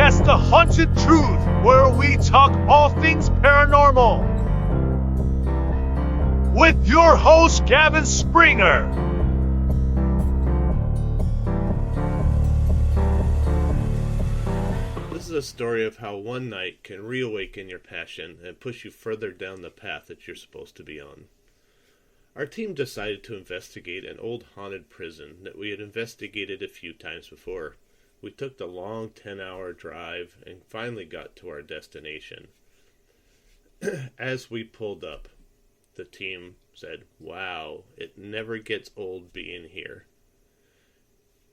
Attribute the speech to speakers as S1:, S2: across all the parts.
S1: podcast, The Haunted Truth, where we talk all things paranormal. With your host, Gavin Springer.
S2: This is a story of how one night can reawaken your passion and push you further down the path that you're supposed to be on. Our team decided to investigate an old haunted prison that we had investigated a few times before. We took the long 10-hour drive and finally got to our destination. As we pulled up, the team said, "Wow, it never gets old being here."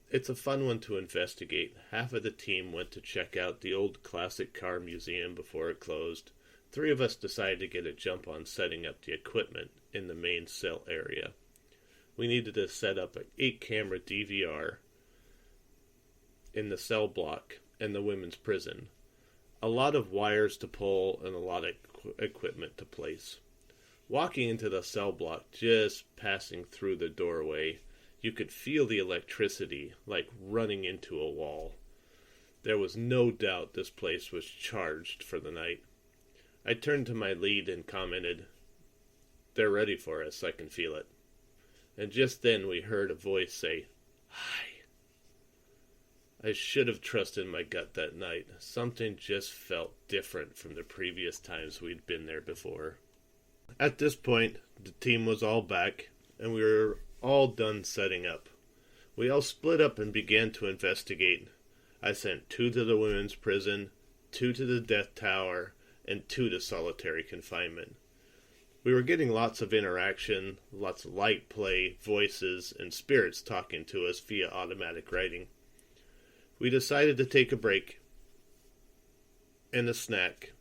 S2: It's a fun one to investigate. Half of the team went to check out the old classic car museum before it closed. 3 of us decided to get a jump on setting up the equipment in the main cell area. We needed to set up an 8-camera DVR in the cell block and the women's prison. A lot of wires to pull and a lot of equipment to place. Walking into the cell block, just passing through the doorway, you could feel the electricity like running into a wall. There was no doubt this place was charged for the night. I turned to my lead and commented, "They're ready for us, I can feel it." And just then we heard a voice say, "Hi." I should have trusted my gut that night. Something just felt different from the previous times we'd been there before. At this point, the team was all back, and we were all done setting up. We all split up and began to investigate. I sent 2 to the women's prison, 2 to the death tower, and 2 to solitary confinement. We were getting lots of interaction, lots of light play, voices, and spirits talking to us via automatic writing. We decided to take a break and a snack,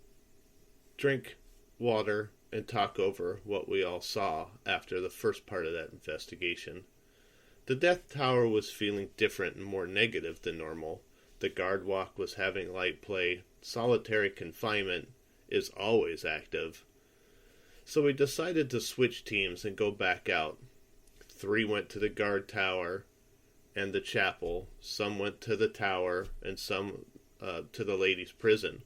S2: drink water, and talk over what we all saw after the first part of that investigation. The death tower was feeling different and more negative than normal. The guard walk was having light play. Solitary confinement is always active. So we decided to switch teams and go back out. 3 went to the guard tower and the chapel. Some went to the tower and some to the ladies' prison.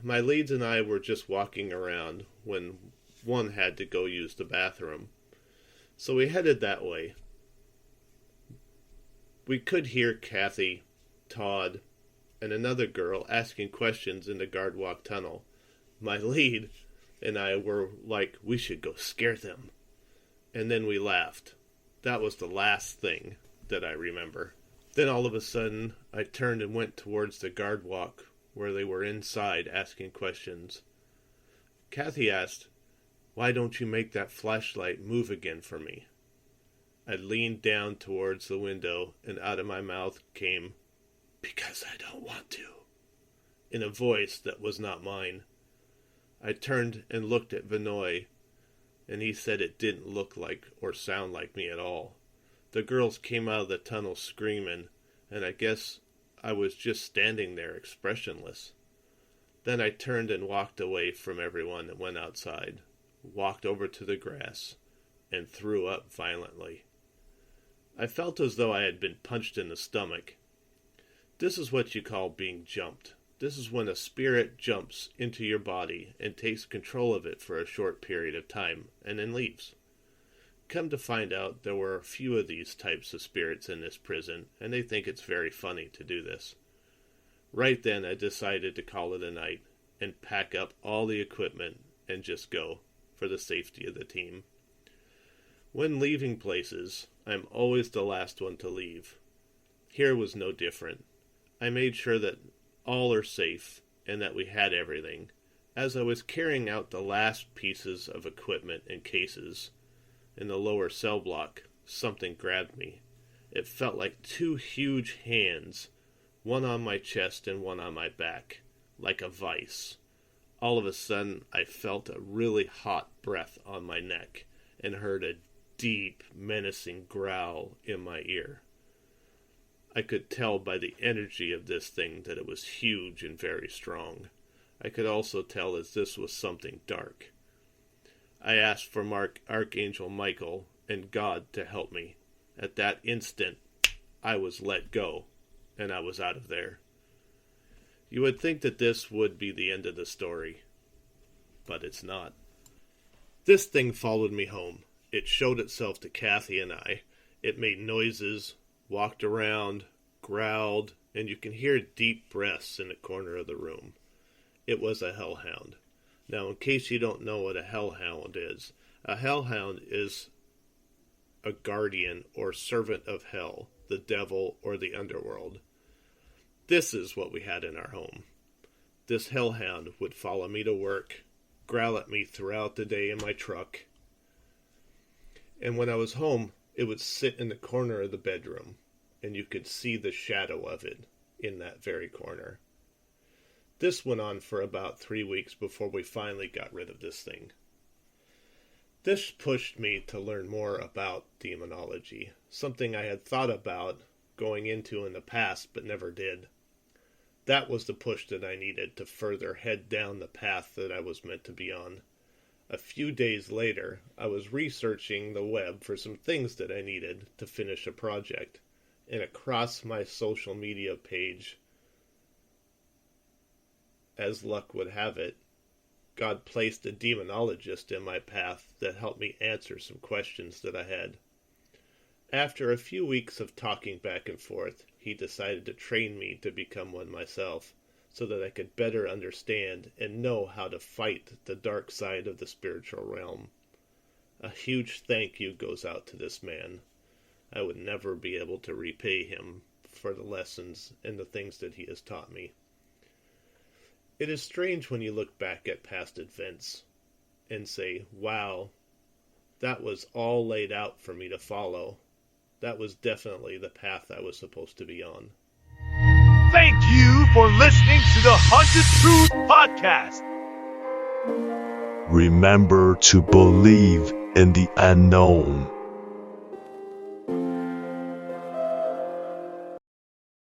S2: My leads and I were just walking around when one had to go use the bathroom. So we headed that way. We could hear Kathy, Todd, and another girl asking questions in the guard walk tunnel. My lead and I were like, we should go scare them. And then we laughed. That was the last thing that I remember. Then all of a sudden, I turned and went towards the guard walk where they were inside asking questions. Kathy asked, "Why don't you make that flashlight move again for me?" I leaned down towards the window, and out of my mouth came, "Because I don't want to," in a voice that was not mine. I turned and looked at Vinoy, and he said it didn't look like or sound like me at all. The girls came out of the tunnel screaming, and I guess I was just standing there expressionless. Then I turned and walked away from everyone and went outside, walked over to the grass, and threw up violently. I felt as though I had been punched in the stomach. This is what you call being jumped. This is when a spirit jumps into your body and takes control of it for a short period of time, and then leaves. Come to find out, there were a few of these types of spirits in this prison, and they think it's very funny to do this. Right then, I decided to call it a night and pack up all the equipment and just go, for the safety of the team. When leaving places, I'm always the last one to leave. Here was no different. I made sure that all are safe and that we had everything. As I was carrying out the last pieces of equipment and cases in the lower cell block, something grabbed me. It felt like 2 huge hands, one on my chest and one on my back, like a vice. All of a sudden, I felt a really hot breath on my neck and heard a deep, menacing growl in my ear. I could tell by the energy of this thing that it was huge and very strong. I could also tell as this was something dark. I asked for Archangel Michael and God to help me. At that instant, I was let go, and I was out of there. You would think that this would be the end of the story, but it's not. This thing followed me home. It showed itself to Kathy and I. It made noises, walked around, growled, and you can hear deep breaths in the corner of the room. It was a hellhound. Now, in case you don't know what a hellhound is, a hellhound is a guardian or servant of hell, the devil, or the underworld. This is what we had in our home. This hellhound would follow me to work, growl at me throughout the day in my truck, and when I was home, it would sit in the corner of the bedroom, and you could see the shadow of it in that very corner. This went on for about 3 weeks before we finally got rid of this thing. This pushed me to learn more about demonology, something I had thought about going into in the past but never did. That was the push that I needed to further head down the path that I was meant to be on. A few days later, I was researching the web for some things that I needed to finish a project, and across my social media page, as luck would have it, God placed a demonologist in my path that helped me answer some questions that I had. After a few weeks of talking back and forth, he decided to train me to become one myself, so that I could better understand and know how to fight the dark side of the spiritual realm. A huge thank you goes out to this man. I would never be able to repay him for the lessons and the things that he has taught me. It is strange when you look back at past events and say, wow, that was all laid out for me to follow. That was definitely the path I was supposed to be on.
S1: Thank you for listening to the Haunted Truth Podcast.
S3: Remember to believe in the unknown.